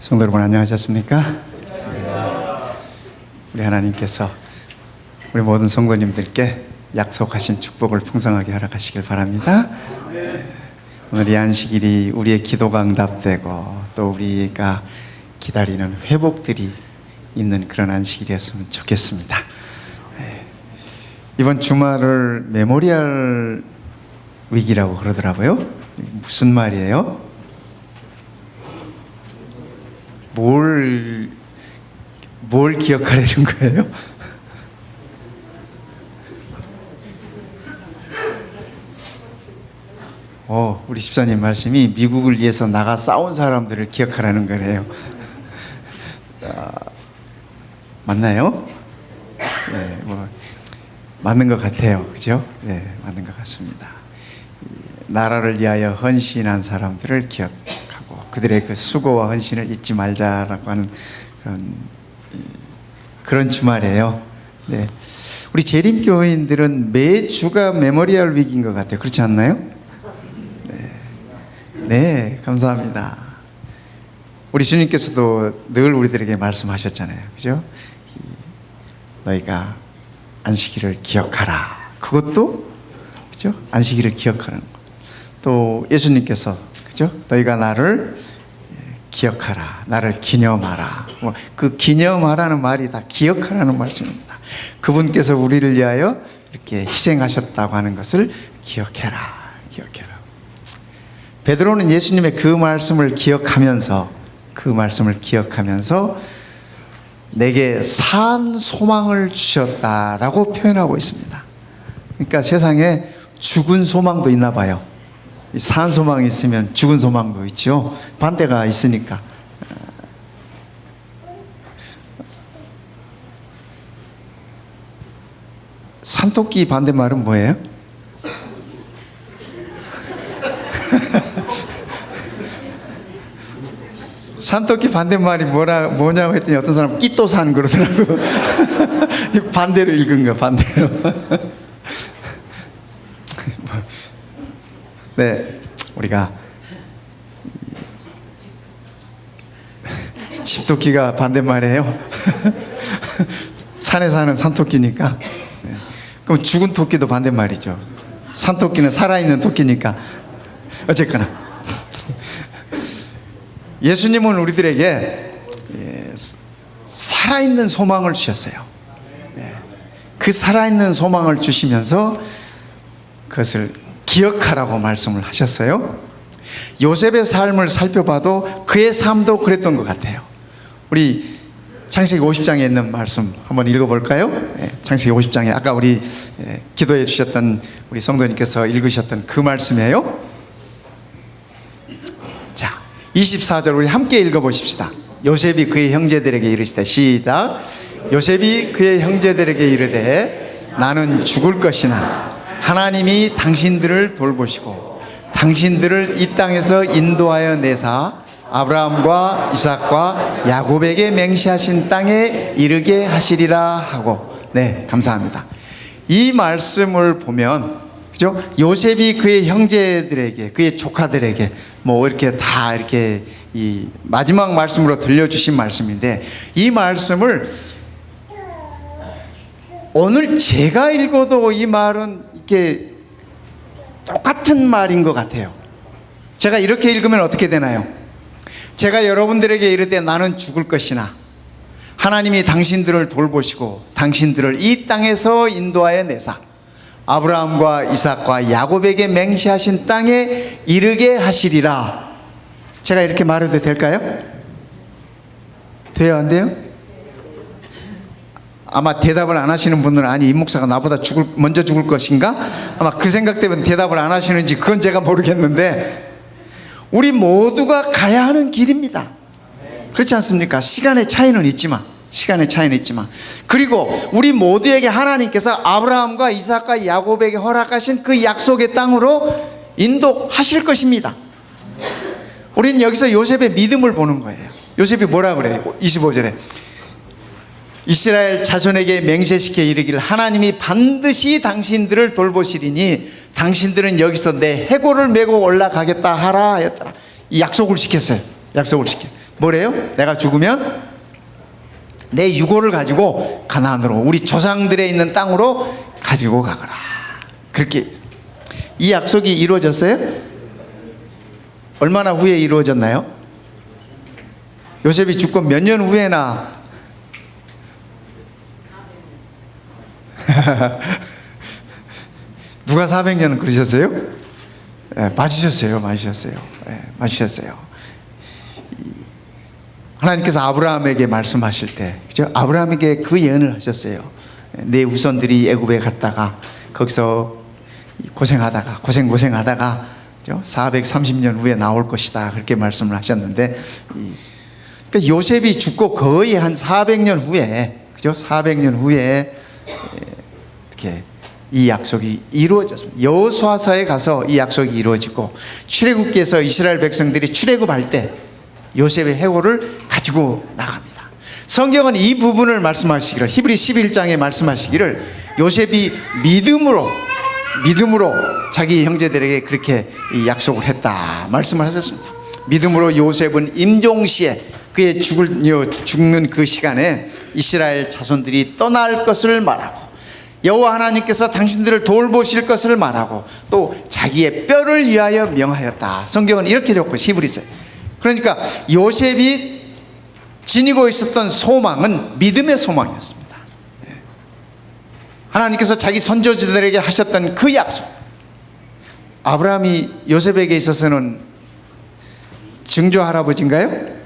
성도 여러분 안녕하셨습니까? 우리 하나님께서 우리 모든 성도님들께 약속하신 축복을 풍성하게 허락하시길 바랍니다. 오늘 이 안식일이 우리의 기도가 응답되고 또 우리가 기다리는 회복들이 있는 그런 안식일이었으면 좋겠습니다. 이번 주말을 메모리얼 위기라고 그러더라고요. 무슨 말이에요? 뭘 기억하려는 거예요? 우리 집사님 말씀이 미국을 위해서 나가 싸운 사람들을 기억하라는 거래요. 맞나요? 네, 맞는 것 같아요. 그죠? 네, 맞는 것 같습니다. 나라를 위하여 헌신한 사람들을 기억하고 그들의 그 수고와 헌신을 잊지 말자라고 하는 그런 주말이에요. 네, 우리 재림교인들은 매주가 메모리얼 위기인 것 같아요. 그렇지 않나요? 네, 감사합니다. 우리 주님께서도 늘 우리들에게 말씀하셨잖아요. 그죠? 너희가 안식일을 기억하라. 그것도 그죠? 안식일을 기억하는 것. 또 예수님께서 그죠? 너희가 나를 기억하라. 나를 기념하라. 그 기념하라는 말이 다 기억하라는 말씀입니다. 그분께서 우리를 위하여 이렇게 희생하셨다고 하는 것을 기억해라. 기억해라. 베드로는 예수님의 그 말씀을 기억하면서 내게 산 소망을 주셨다라고 표현하고 있습니다. 그러니까 세상에 죽은 소망도 있나 봐요. 산 소망이 있으면 죽은 소망도 있죠. 반대가 있으니까. 산토끼 반대말은 뭐예요? 산토끼 반대말이 뭐냐고 했더니 어떤 사람은 끼또산 그러더라고. 반대로 읽은 거, 반대로. 네, 우리가 집토끼가 반대말이에요. 산에 사는 산토끼니까. 그럼 죽은 토끼도 반대말이죠. 산토끼는 살아있는 토끼니까. 어쨌거나 예수님은 우리들에게 살아있는 소망을 주셨어요. 그 살아있는 소망을 주시면서 그것을 기억하라고 말씀을 하셨어요. 요셉의 삶을 살펴봐도 그의 삶도 그랬던 것 같아요. 우리 창세기 50장에 있는 말씀 한번 읽어볼까요? 창세기 50장에 아까 우리 기도해 주셨던 우리 성도님께서 읽으셨던 그 말씀이에요. 24절 우리 함께 읽어보십시다. 요셉이 그의 형제들에게 이르시되 시작. 요셉이 그의 형제들에게 이르되 나는 죽을 것이나 하나님이 당신들을 돌보시고 당신들을 이 땅에서 인도하여 내사 아브라함과 이삭과 야곱에게 맹세하신 땅에 이르게 하시리라 하고. 네, 감사합니다. 이 말씀을 보면 그죠? 요셉이 그의 형제들에게, 그의 조카들에게 이렇게 다 이렇게 이 마지막 말씀으로 들려주신 말씀인데, 이 말씀을 오늘 제가 읽어도 이 말은 이렇게 똑같은 말인 것 같아요. 제가 이렇게 읽으면 어떻게 되나요? 제가 여러분들에게 이르되 나는 죽을 것이나 하나님이 당신들을 돌보시고 당신들을 이 땅에서 인도하여 내사 아브라함과 이삭과 야곱에게 맹세하신 땅에 이르게 하시리라. 제가 이렇게 말해도 될까요? 돼요, 안 돼요? 아마 대답을 안 하시는 분들은 아니 이 목사가 나보다 먼저 죽을 것인가? 아마 그 생각 때문에 대답을 안 하시는지 그건 제가 모르겠는데, 우리 모두가 가야 하는 길입니다. 그렇지 않습니까? 시간의 차이는 있지만 그리고 우리 모두에게 하나님께서 아브라함과 이삭과 야곱에게 허락하신 그 약속의 땅으로 인도하실 것입니다. 우리는 여기서 요셉의 믿음을 보는 거예요. 요셉이 뭐라 그래요? 25절에 이스라엘 자손에게 맹세시켜 이르기를 하나님이 반드시 당신들을 돌보시리니 당신들은 여기서 내 해골을 메고 올라가겠다 하라 하였더라. 이 약속을 시켰어요. 약속을 시켜. 뭐래요? 내가 죽으면 내 유고를 가지고 가나안으로, 우리 조상들에 있는 땅으로 가지고 가거라. 그렇게. 이 약속이 이루어졌어요? 얼마나 후에 이루어졌나요? 요셉이 죽고 몇 년 후에나 누가 400년은 그러셨어요? 맞으셨어요. 맞으셨어요. 하나님께서 아브라함에게 말씀하실 때, 그죠? 아브라함에게 그 예언을 하셨어요. 내 후손들이 애굽에 갔다가 거기서 고생하다가 430년 후에 나올 것이다, 그렇게 말씀을 하셨는데, 그러니까 요셉이 죽고 거의 한 400년 후에, 그죠? 400년 후에 이렇게 이 약속이 이루어졌습니다. 여호수아서에 가서 이 약속이 이루어지고, 출애굽기에서 이스라엘 백성들이 출애굽할 때 요셉의 해골을 가지고 나갑니다. 성경은 이 부분을 말씀하시기를, 히브리 11장에 말씀하시기를, 요셉이 믿음으로 자기 형제들에게 그렇게 이 약속을 했다 말씀을 하셨습니다. 믿음으로 요셉은 임종시에, 그의 죽는 그 시간에 이스라엘 자손들이 떠날 것을 말하고, 여호와 하나님께서 당신들을 돌보실 것을 말하고, 또 자기의 뼈를 위하여 명하였다. 성경은 이렇게 적고 히브리서에. 그러니까 요셉이 지니고 있었던 소망은 믿음의 소망이었습니다. 하나님께서 자기 선조들에게 하셨던 그 약속. 아브라함이 요셉에게 있어서는 증조 할아버지인가요?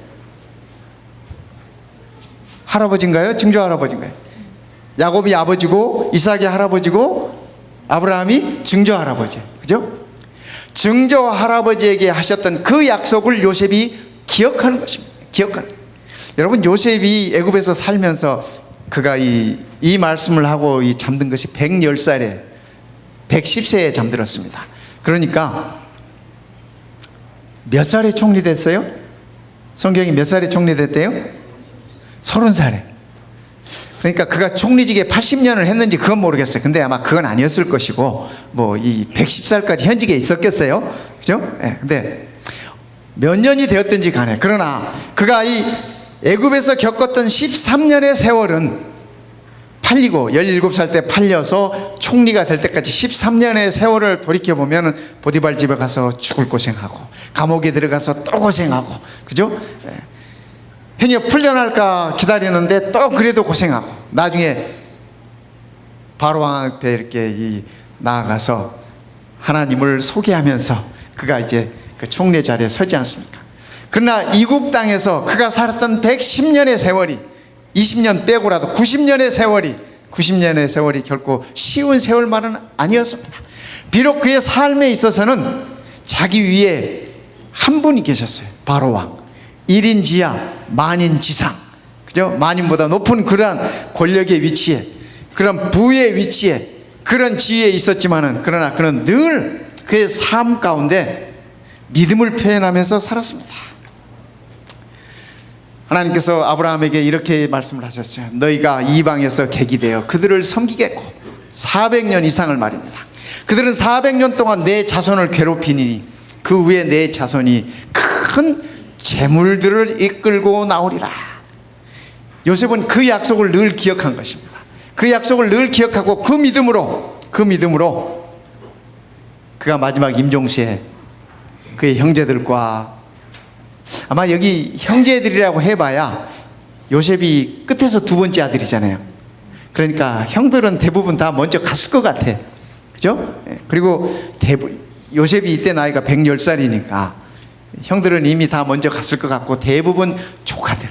할아버지인가요? 증조 할아버지인가요? 야곱이 아버지고 이삭이 할아버지고 아브라함이 증조 할아버지, 그죠? 증조 할아버지에게 하셨던 그 약속을 요셉이 기억하는 것입니다. 여러분, 요셉이 애굽에서 살면서 그가 이 말씀을 하고 잠든 것이 110살에 110세에 잠들었습니다. 그러니까 몇 살에 총리됐어요? 성경이 몇 살에 총리됐대요? 30살에. 그러니까 그가 총리직에 80년을 했는지 그건 모르겠어요. 근데 아마 그건 아니었을 것이고, 뭐 이 110살까지 현직에 있었겠어요, 그죠? 근데 몇 년이 되었든지 간에, 그러나 그가 이 애굽에서 겪었던 13년의 세월은 팔리고, 17살 때 팔려서 총리가 될 때까지 13년의 세월을 돌이켜보면 보디발 집에 가서 죽을 고생하고, 감옥에 들어가서 또 고생하고, 그죠? hen이여 풀려날까 기다리는데 또 그래도 고생하고, 나중에 바로 왕 앞에 이렇게 나아가서 하나님을 소개하면서 그가 이제 그 총리 자리에 서지 않습니까? 그러나 이국 땅에서 그가 살았던 110년의 세월이, 20년 빼고라도 90년의 세월이 결코 쉬운 세월만은 아니었습니다. 비록 그의 삶에 있어서는 자기 위에 한 분이 계셨어요. 바로 왕. 1인 지하 만인 지상, 그죠? 만인보다 높은 그러한 권력의 위치에, 그런 부의 위치에, 그런 지위에 있었지만은, 그러나 그는 늘 그의 삶 가운데 믿음을 표현하면서 살았습니다. 하나님께서 아브라함에게 이렇게 말씀을 하셨어요. 너희가 이방에서 객이 되어 그들을 섬기겠고, 400년 이상을 말입니다. 그들은 400년 동안 내 자손을 괴롭히니 그 후에 내 자손이 큰 재물들을 이끌고 나오리라. 요셉은 그 약속을 늘 기억한 것입니다. 그 약속을 늘 기억하고 그 믿음으로 그가 마지막 임종시에 그의 형제들과, 아마 여기 형제들이라고 해봐야 요셉이 끝에서 두 번째 아들이잖아요. 그러니까 형들은 대부분 다 먼저 갔을 것 같아, 그죠? 그리고 요셉이 이때 나이가 110살이니까 형들은 이미 다 먼저 갔을 것 같고, 대부분 조카들,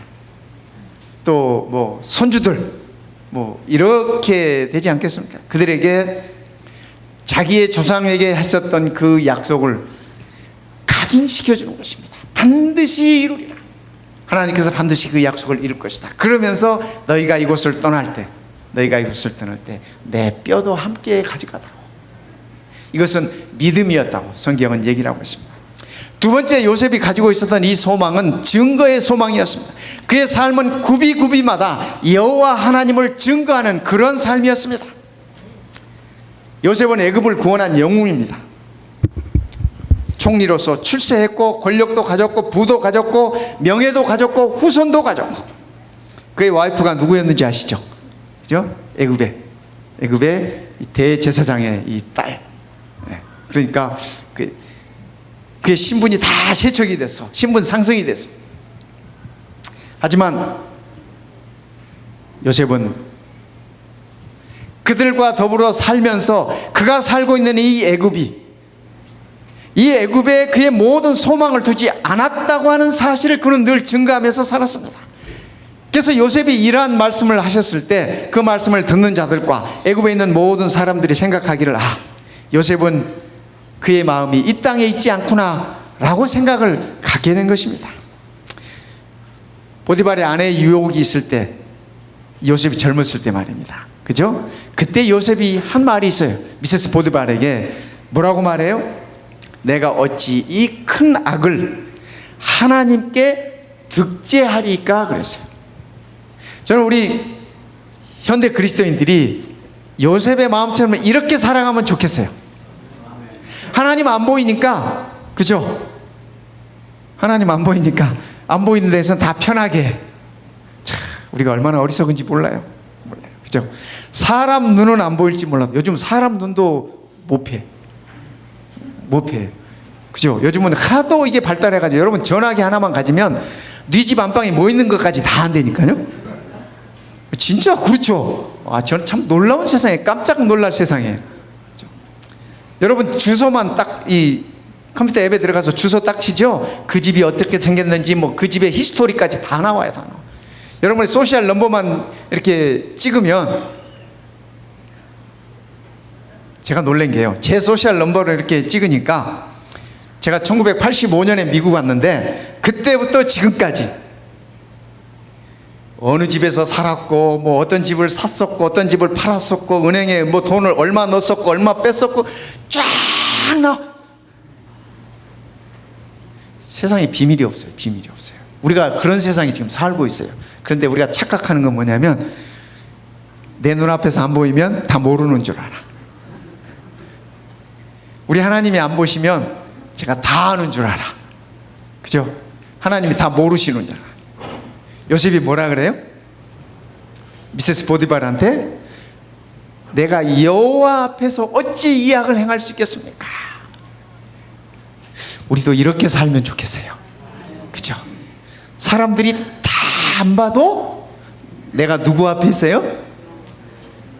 또 뭐 손주들, 뭐 이렇게 되지 않겠습니까? 그들에게 자기의 조상에게 했었던 그 약속을 각인시켜주는 것입니다. 반드시 이루리라. 하나님께서 반드시 그 약속을 이룰 것이다. 그러면서 너희가 이곳을 떠날 때 내 뼈도 함께 가져가다오. 이것은 믿음이었다고 성경은 얘기를 하고 있습니다. 두 번째, 요셉이 가지고 있었던 이 소망은 증거의 소망이었습니다. 그의 삶은 구비구비마다 여호와 하나님을 증거하는 그런 삶이었습니다. 요셉은 애굽을 구원한 영웅입니다. 총리로서 출세했고 권력도 가졌고 부도 가졌고 명예도 가졌고 후손도 가졌고, 그의 와이프가 누구였는지 아시죠? 그죠? 애굽의 대제사장의 이 딸. 그러니까 그의 신분이 다 세척이 됐어. 신분 상승이 됐어. 하지만 요셉은 그들과 더불어 살면서 그가 살고 있는 이 애굽에 그의 모든 소망을 두지 않았다고 하는 사실을 그는 늘 증거하면서 살았습니다. 그래서 요셉이 이러한 말씀을 하셨을 때 그 말씀을 듣는 자들과 애굽에 있는 모든 사람들이 생각하기를, 요셉은 그의 마음이 이 땅에 있지 않구나 라고 생각을 갖게 된 것입니다. 보디발의 아내의 유혹이 있을 때, 요셉이 젊었을 때 말입니다. 그죠? 그때 요셉이 한 말이 있어요. 미세스 보디발에게 뭐라고 말해요? 내가 어찌 이 큰 악을 하나님께 득제하리까 그랬어요. 저는 우리 현대 그리스도인들이 요셉의 마음처럼 이렇게 살아가면 좋겠어요. 하나님 안 보이니까, 그죠? 하나님 안 보이니까, 안 보이는 데서는 다 편하게. 참, 우리가 얼마나 어리석은지 몰라요. 그죠? 사람 눈은 안 보일지 몰라도 요즘 사람 눈도 못 피해. 그죠? 요즘은 하도 이게 발달해가지고 여러분 전화기 하나만 가지면 네 집 안방에 뭐 있는 것까지 다 안되니까요. 진짜 그렇죠. 저는 참 놀라운 세상에, 깜짝 놀랄 세상이에요. 그죠? 여러분 주소만 딱 이 컴퓨터 앱에 들어가서 주소 딱 치죠. 그 집이 어떻게 생겼는지 뭐 그 집의 히스토리까지 다 나와요. 다 나와. 여러분의 소셜 넘버만 이렇게 찍으면, 제가 놀란 게요, 제 소셜 넘버를 이렇게 찍으니까 제가 1985년에 미국 왔는데 그때부터 지금까지 어느 집에서 살았고 뭐 어떤 집을 샀었고 어떤 집을 팔았었고 은행에 뭐 돈을 얼마 넣었었고 얼마 뺐었고 쫙 나와. 세상에 비밀이 없어요. 우리가 그런 세상에 지금 살고 있어요. 그런데 우리가 착각하는 건 뭐냐면, 내 눈앞에서 안 보이면 다 모르는 줄 알아. 우리 하나님이 안 보시면 제가 다 아는 줄 알아. 그죠? 하나님이 다 모르시는 줄 알아. 요셉이 뭐라 그래요? 미세스 보디발한테 내가 여호와 앞에서 어찌 이 악을 행할 수 있겠습니까? 우리도 이렇게 살면 좋겠어요. 그죠? 사람들이 다 안 봐도 내가 누구 앞에 있어요?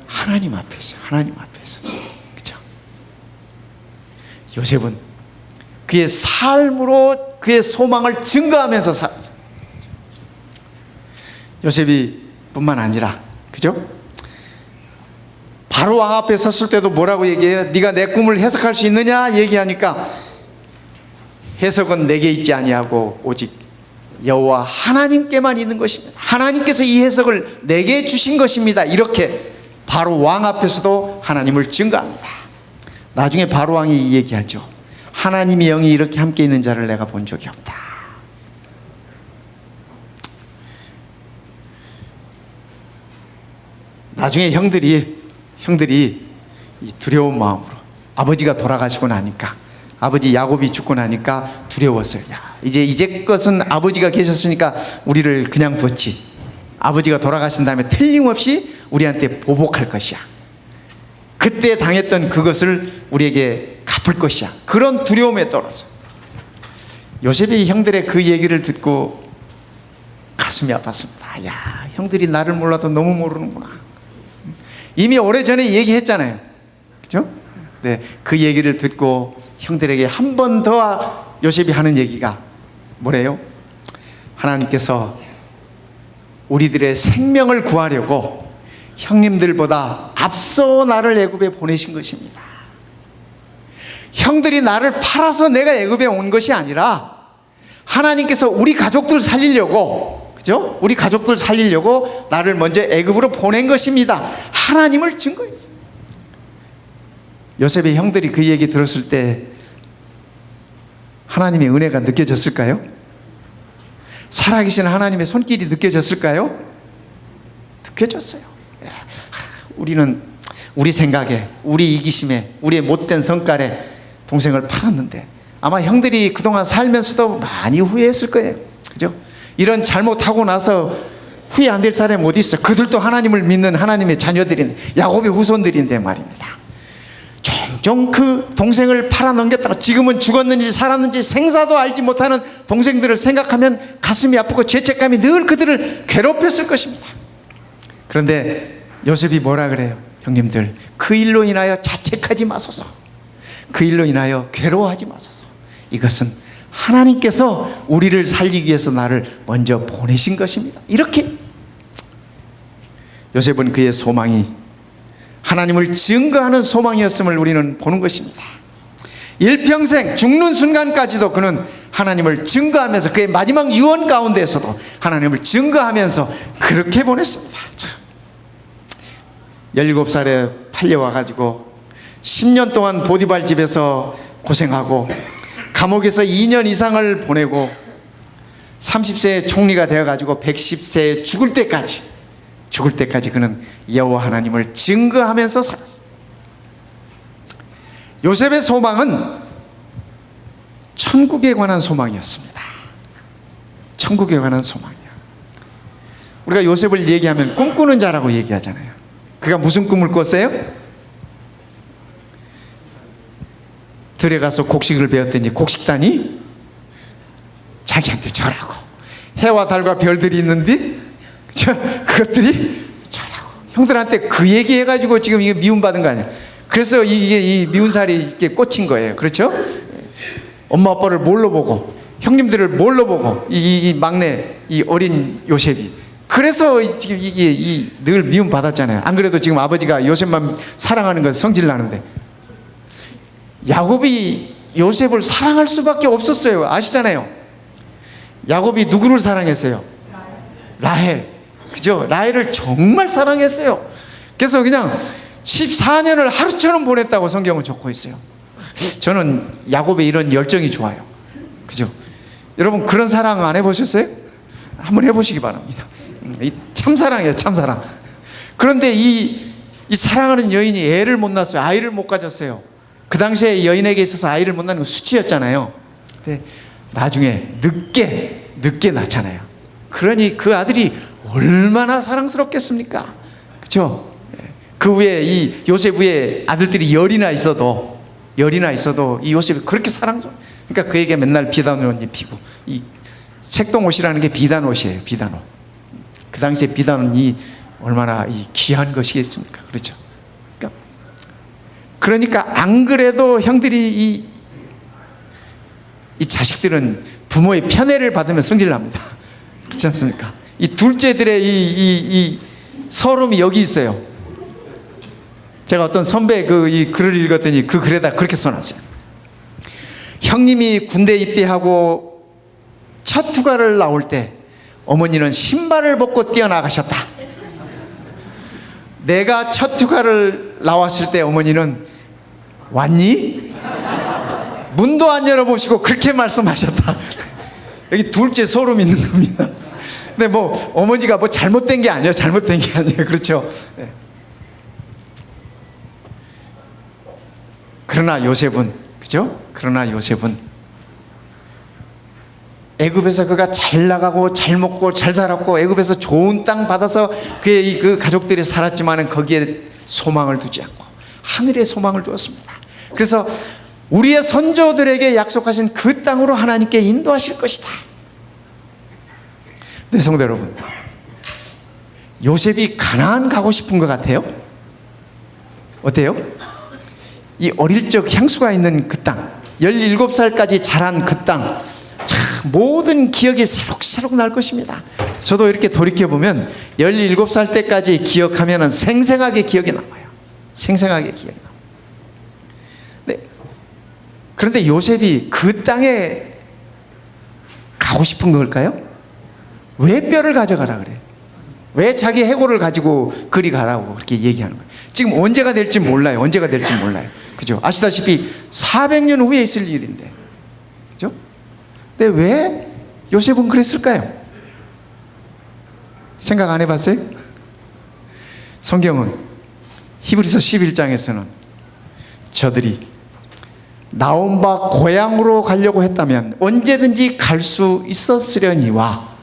하나님 앞에 있어요. 하나님 앞에서. 그죠? 요셉은 그의 삶으로 그의 소망을 증거하면서 살았어요. 요셉이 뿐만 아니라, 그죠? 바로 왕 앞에 섰을 때도 뭐라고 얘기해요? 네가 내 꿈을 해석할 수 있느냐 얘기하니까, 해석은 내게 있지 아니하고 오직 여호와 하나님께만 있는 것입니다. 하나님께서 이 해석을 내게 주신 것입니다. 이렇게 바로 왕 앞에서도 하나님을 증거합니다. 나중에 바로 왕이 이 얘기하죠. 하나님의 영이 이렇게 함께 있는 자를 내가 본 적이 없다. 나중에 형들이 두려운 마음으로, 아버지가 돌아가시고 나니까, 아버지 야곱이 죽고 나니까 두려웠어요. 야, 이제 것은 아버지가 계셨으니까 우리를 그냥 뒀지. 아버지가 돌아가신 다음에 틀림없이 우리한테 보복할 것이야. 그때 당했던 그것을 우리에게 갚을 것이야. 그런 두려움에 떨어서 요셉이 형들의 그 얘기를 듣고 가슴이 아팠습니다. 야, 형들이 나를 몰라도 너무 모르는구나. 이미 오래전에 얘기했잖아요. 그죠? 네, 그 얘기를 듣고 형들에게 한 번 더 요셉이 하는 얘기가 뭐래요? 하나님께서 우리들의 생명을 구하려고 형님들보다 앞서 나를 애굽에 보내신 것입니다. 형들이 나를 팔아서 내가 애굽에 온 것이 아니라 하나님께서 우리 가족들 살리려고, 그죠? 우리 가족들 살리려고 나를 먼저 애굽으로 보낸 것입니다. 하나님을 증거했어요. 요셉의 형들이 그 얘기 들었을 때 하나님의 은혜가 느껴졌을까요? 살아계신 하나님의 손길이 느껴졌을까요? 느껴졌어요. 우리는 우리 생각에, 우리 이기심에, 우리의 못된 성깔에 동생을 팔았는데 아마 형들이 그동안 살면서도 많이 후회했을 거예요. 그죠? 이런 잘못하고 나서 후회 안 될 사람이 어디 있어? 그들도 하나님을 믿는 하나님의 자녀들인데, 야곱의 후손들인데 말입니다. 종종 그 동생을 팔아넘겼다가 지금은 죽었는지 살았는지 생사도 알지 못하는 동생들을 생각하면 가슴이 아프고 죄책감이 늘 그들을 괴롭혔을 것입니다. 그런데 요셉이 뭐라 그래요? 형님들, 그 일로 인하여 자책하지 마소서. 그 일로 인하여 괴로워하지 마소서. 이것은 하나님께서 우리를 살리기 위해서 나를 먼저 보내신 것입니다. 이렇게 요셉은 그의 소망이 하나님을 증거하는 소망이었음을 우리는 보는 것입니다. 일평생 죽는 순간까지도 그는 하나님을 증거하면서 그의 마지막 유언 가운데에서도 하나님을 증거하면서 그렇게 보냈습니다. 17살에 팔려와가지고 10년 동안 보디발 집에서 고생하고 감옥에서 2년 이상을 보내고 30세에 총리가 되어가지고 110세에 죽을 때까지 그는 여호와 하나님을 증거하면서 살았어요. 요셉의 소망은 천국에 관한 소망이었습니다. 천국에 관한 소망이야. 우리가 요셉을 얘기하면 꿈꾸는 자라고 얘기하잖아요. 그가 무슨 꿈을 꿨어요? 들에 가서 곡식을 베었더니 곡식단이 자기한테 절하고, 해와 달과 별들이 있는데 그것들이 절하고, 형들한테 그 얘기해가지고 지금 이게 미움받은 거 아니에요. 그래서 이게 이 미운 살이 이렇게 꽂힌 거예요. 그렇죠? 엄마 아빠를 뭘로 보고, 형님들을 뭘로 보고, 이 막내 이 어린 요셉이, 그래서 지금 이게 늘 미움 받았잖아요. 안 그래도 지금 아버지가 요셉만 사랑하는 것은 성질 나는데, 야곱이 요셉을 사랑할 수밖에 없었어요. 아시잖아요. 야곱이 누구를 사랑했어요? 라헬. 그죠? 라헬을 정말 사랑했어요. 그래서 그냥 14년을 하루처럼 보냈다고 성경은 적고 있어요. 저는 야곱의 이런 열정이 좋아요. 그죠? 여러분 그런 사랑 안 해보셨어요? 한번 해보시기 바랍니다. 참사랑이에요, 참사랑. 그런데 이 사랑하는 여인이 애를 못 낳았어요. 아이를 못 가졌어요. 그 당시에 여인에게 있어서 아이를 못 낳는 건 수치였잖아요. 근데 나중에 늦게 낳잖아요. 그러니 그 아들이 얼마나 사랑스럽겠습니까? 그렇죠? 그 위에 이 요셉 위에 아들들이 열이나 있어도 이 요셉이 그렇게 사랑스러워. 그러니까 그에게 맨날 비단옷 입히고, 이 색동옷이라는 게 비단옷이에요. 비단옷. 그 당시에 비단옷이 얼마나 이 귀한 것이겠습니까? 그렇죠? 그러니까 안 그래도 형들이 이 자식들은 부모의 편애를 받으면 성질납니다. 그렇지 않습니까? 이 둘째들의 이 서름이 여기 있어요. 제가 어떤 선배 이 글을 읽었더니 그 글에다 그렇게 써놨어요. 형님이 군대 입대하고 첫 휴가를 나올 때 어머니는 신발을 벗고 뛰어나가셨다. 내가 첫 휴가를 나왔을 때 어머니는 왔니? 문도 안 열어보시고 그렇게 말씀하셨다. 여기 둘째 소름 있는 겁니다. 근데 뭐 어머니가 뭐 잘못된 게 아니에요. 잘못된 게 아니에요. 그렇죠? 네. 그러나 요셉은, 그죠? 그러나 요셉은 애굽에서 그가 잘 나가고 잘 먹고 잘 살았고 애굽에서 좋은 땅 받아서 그의 그 가족들이 살았지만은 거기에 소망을 두지 않고 하늘에 소망을 두었습니다. 그래서 우리의 선조들에게 약속하신 그 땅으로 하나님께 인도하실 것이다. 네, 성도 여러분, 요셉이 가나안 가고 싶은 것 같아요? 어때요? 이 어릴 적 향수가 있는 그 땅, 17살까지 자란 그 땅, 참 모든 기억이 새록새록 날 것입니다. 저도 이렇게 돌이켜보면 17살 때까지 기억하면 생생하게 기억이 남아요. 생생하게 기억이 남아요. 네. 그런데 요셉이 그 땅에 가고 싶은 걸까요? 왜 뼈를 가져가라 그래? 왜 자기 해골을 가지고 그리 가라고 그렇게 얘기하는 거예요? 지금 언제가 될지 몰라요. 언제가 될지 몰라요. 그죠? 아시다시피 400년 후에 있을 일인데. 그죠? 근데 왜 요셉은 그랬을까요? 생각 안 해봤어요? 성경은 히브리서 11장에서는 저들이 나온 바 고향으로 가려고 했다면 언제든지 갈 수 있었으려니와,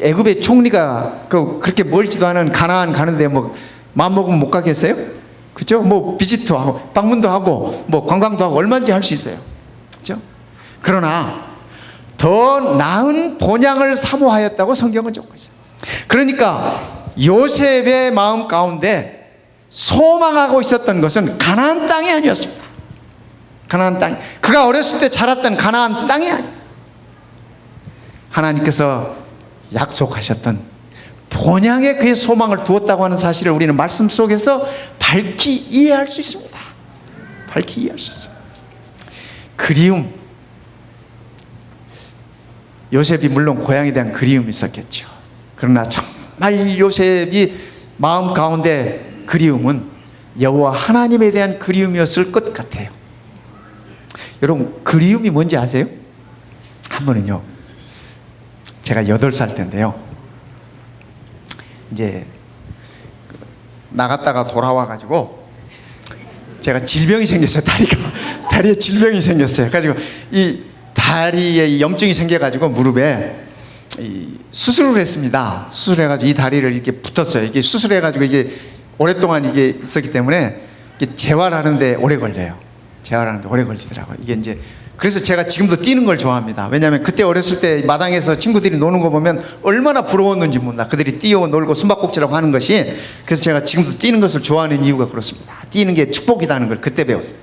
애굽의 총리가 그렇게 멀지도 않은 가나안 가는데 뭐 마음 먹으면 못 가겠어요? 그죠? 뭐 비지도 하고 방문도 하고 뭐 관광도 하고 얼마든지 할 수 있어요. 그죠? 그러나 더 나은 본향을 사모하였다고 성경은 적고 있어요. 그러니까 요셉의 마음 가운데 소망하고 있었던 것은 가나안 땅이 아니었습니다. 가나안 땅, 그가 어렸을 때 자랐던 가나안 땅이 아니에요. 하나님께서 약속하셨던 본향에 그의 소망을 두었다고 하는 사실을 우리는 말씀 속에서 밝히 이해할 수 있습니다. 밝히 이해할 수 있어요. 그리움, 요셉이 물론 고향에 대한 그리움이 있었겠죠. 그러나 정말 요셉이 마음 가운데 그리움은 여호와 하나님에 대한 그리움이었을 것 같아요. 여러분, 그리움이 뭔지 아세요? 한 번은요, 제가 8살 때인데요, 이제 나갔다가 돌아와가지고 제가 질병이 생겼어요. 다리에 질병이 생겼어요. 그래가지고 이 다리에 염증이 생겨가지고 무릎에 수술을 했습니다. 수술해가지고 이 다리를 이렇게 붙었어요. 이게 수술해가지고 이게 오랫동안 이게 있었기 때문에 이게 재활하는데 오래 걸려요. 재활하는데 오래 걸리더라고요. 이게 이제 그래서 제가 지금도 뛰는 걸 좋아합니다. 왜냐하면 그때 어렸을 때 마당에서 친구들이 노는 거 보면 얼마나 부러웠는지 몰라. 그들이 뛰어 놀고 숨바꼭질하고 하는 것이. 그래서 제가 지금도 뛰는 것을 좋아하는 이유가 그렇습니다. 뛰는 게 축복이라는 걸 그때 배웠어요.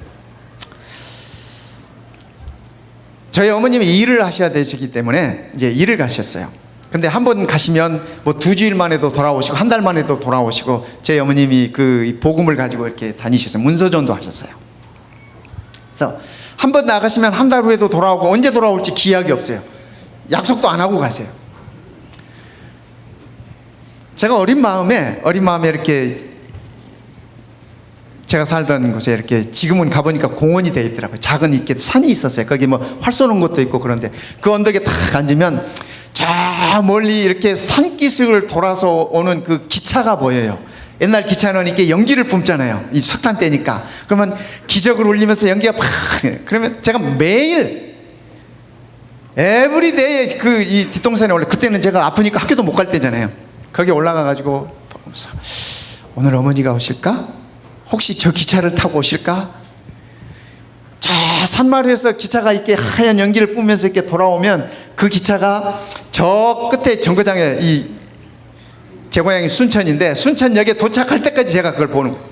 저희 어머님이 일을 하셔야 되시기 때문에 이제 일을 가셨어요. 근데 한 번 가시면 뭐 2주일 만에도 돌아오시고 한 달 만에도 돌아오시고, 저희 어머님이 그 복음을 가지고 이렇게 다니셨어요. 문서전도 하셨어요. 그래서 한 번 나가시면 한 달 후에도 돌아오고 언제 돌아올지 기약이 없어요. 약속도 안 하고 가세요. 제가 어린 마음에 이렇게 제가 살던 곳에 이렇게 지금은 가보니까 공원이 되어 있더라고요. 작은 이렇게 산이 있었어요. 거기 뭐 활 쏘는 것도 있고. 그런데 그 언덕에 딱 앉으면 저 멀리 이렇게 산기슭을 돌아서 오는 그 기차가 보여요. 옛날 기차는 이렇게 연기를 뿜잖아요. 이 석탄 때니까. 그러면 기적을 울리면서 연기가 팍. 그러면 제가 매일 에브리데이 그 이 뒷동산에 올라, 그때는 제가 아프니까 학교도 못 갈 때잖아요. 거기 올라가가지고 보면서 오늘 어머니가 오실까? 혹시 저 기차를 타고 오실까? 저 산마루에서 기차가 이렇게 하얀 연기를 뿜으면서 이렇게 돌아오면 그 기차가 저 끝에 정거장에 제 고향이 순천인데 순천역에 도착할 때까지 제가 그걸 보는 거예요.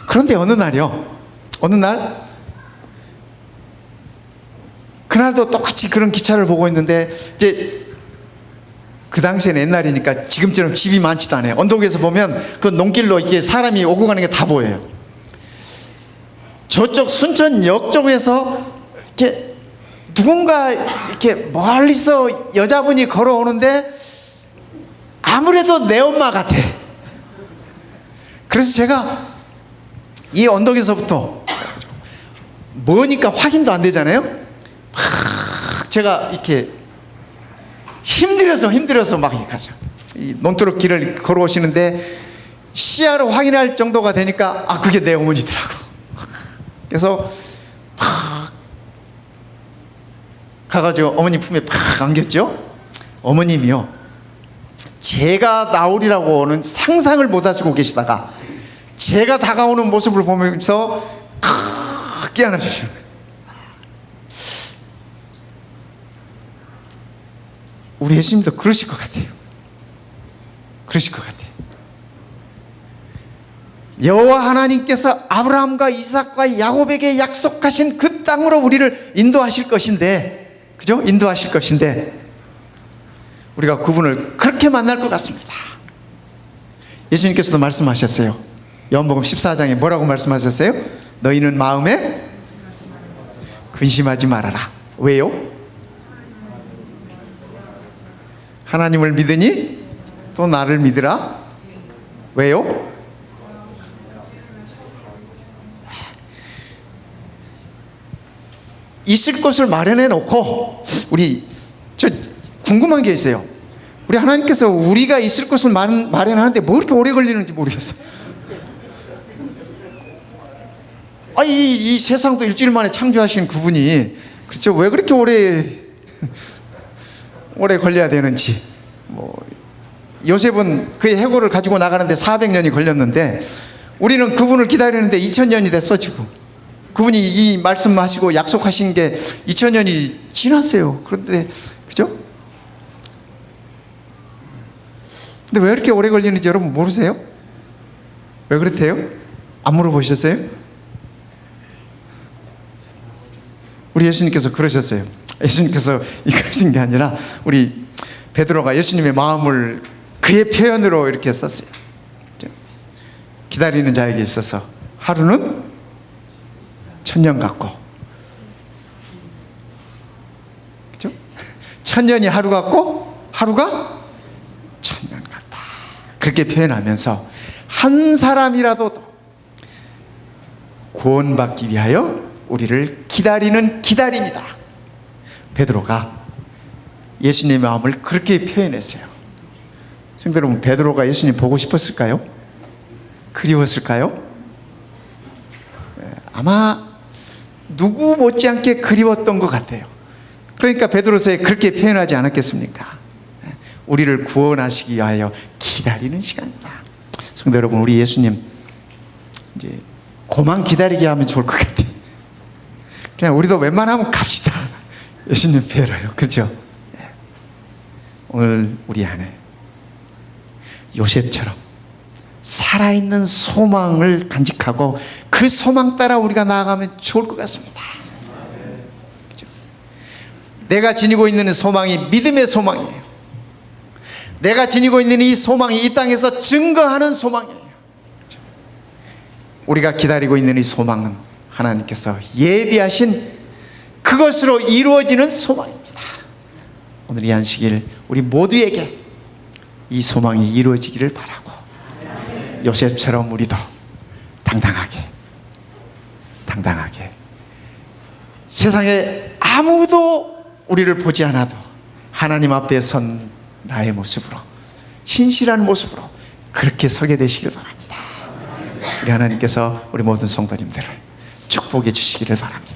그런데 어느 날 그날도 똑같이 그런 기차를 보고 있는데, 이제 그 당시에는 옛날이니까 지금처럼 집이 많지도 않아요. 언덕에서 보면 그 농길로 이렇게 사람이 오고 가는 게 다 보여요. 저쪽 순천역 쪽에서 이렇게 누군가 이렇게 멀리서 여자분이 걸어오는데 아무래도 내 엄마 같아. 그래서 제가 이 언덕에서부터 뭐니까 확인도 안 되잖아요. 막 제가 이렇게 힘들어서 막 이렇게 가죠. 이 논두렁 길을 걸어오시는데 시야로 확인할 정도가 되니까 그게 내 어머니더라고. 그래서 팍 가가지고 어머니 품에 팍 안겼죠. 어머님이요, 제가 나오리라고는 상상을 못 하시고 계시다가 제가 다가오는 모습을 보면서 크게 안아주시는 거예요. 우리 예수님도 그러실 것 같아요. 그러실 것 같아요. 여호와 하나님께서 아브라함과 이삭과 야곱에게 약속하신 그 땅으로 우리를 인도하실 것인데, 그죠? 인도하실 것인데 우리가 그분을 그렇게 만날 것 같습니다. 예수님께서도 말씀하셨어요. 요한복음 14장에 뭐라고 말씀하셨어요? 너희는 마음에 근심하지 말아라. 왜요? 하나님을 믿으니 또 나를 믿으라. 왜요? 있을 곳을 마련해 놓고, 저 궁금한 게 있어요. 우리 하나님께서 우리가 있을 곳을 마련하는데 뭐 이렇게 오래 걸리는지 모르겠어요. 이 세상도 일주일 만에 창조하신 그분이 그렇죠? 왜 그렇게 오래 걸려야 되는지. 요셉은 그의 해골을 가지고 나가는데 400년이 걸렸는데 우리는 그분을 기다리는데 2000년이 됐어 지금. 그분이 이 말씀하시고 약속하신 게 2000년이 지났어요. 그런데 그죠? 근데 왜 이렇게 오래 걸리는지 여러분 모르세요? 왜 그렇대요? 안 물어보셨어요? 우리 예수님께서 그러셨어요. 예수님께서 그러신 게 아니라 우리 베드로가 예수님의 마음을 그의 표현으로 이렇게 썼어요. 기다리는 자에게 있어서 하루는 1000년 같고, 그죠? 1000년이 하루 같고 하루가 1000년 같다. 그렇게 표현하면서 한 사람이라도 구원받기 위하여 우리를 기다리는 기다림이다. 베드로가 예수님의 마음을 그렇게 표현했어요. 성도 여러분, 베드로가 예수님 보고 싶었을까요? 그리웠을까요? 아마 누구 못지않게 그리웠던 것 같아요. 그러니까 베드로서에 그렇게 표현하지 않았겠습니까? 우리를 구원하시기 위하여 기다리는 시간이다. 성도 여러분, 우리 예수님 이제 그만 기다리게 하면 좋을 것 같아요. 그냥 우리도 웬만하면 갑시다. 예수님 뵈러요. 그렇죠? 오늘 우리 안에 요셉처럼 살아있는 소망을 간직하고 그 소망 따라 우리가 나아가면 좋을 것 같습니다. 그렇죠? 내가 지니고 있는 소망이 믿음의 소망이에요. 내가 지니고 있는 이 소망이 이 땅에서 증거하는 소망이에요. 그렇죠? 우리가 기다리고 있는 이 소망은 하나님께서 예비하신 그것으로 이루어지는 소망입니다. 오늘 이 안식일 우리 모두에게 이 소망이 이루어지기를 바라고, 요셉처럼 우리도 당당하게 세상에 아무도 우리를 보지 않아도 하나님 앞에 선 나의 모습으로, 신실한 모습으로 그렇게 서게 되시길 바랍니다. 우리 하나님께서 우리 모든 성도님들을 축복해 주시기를 바랍니다.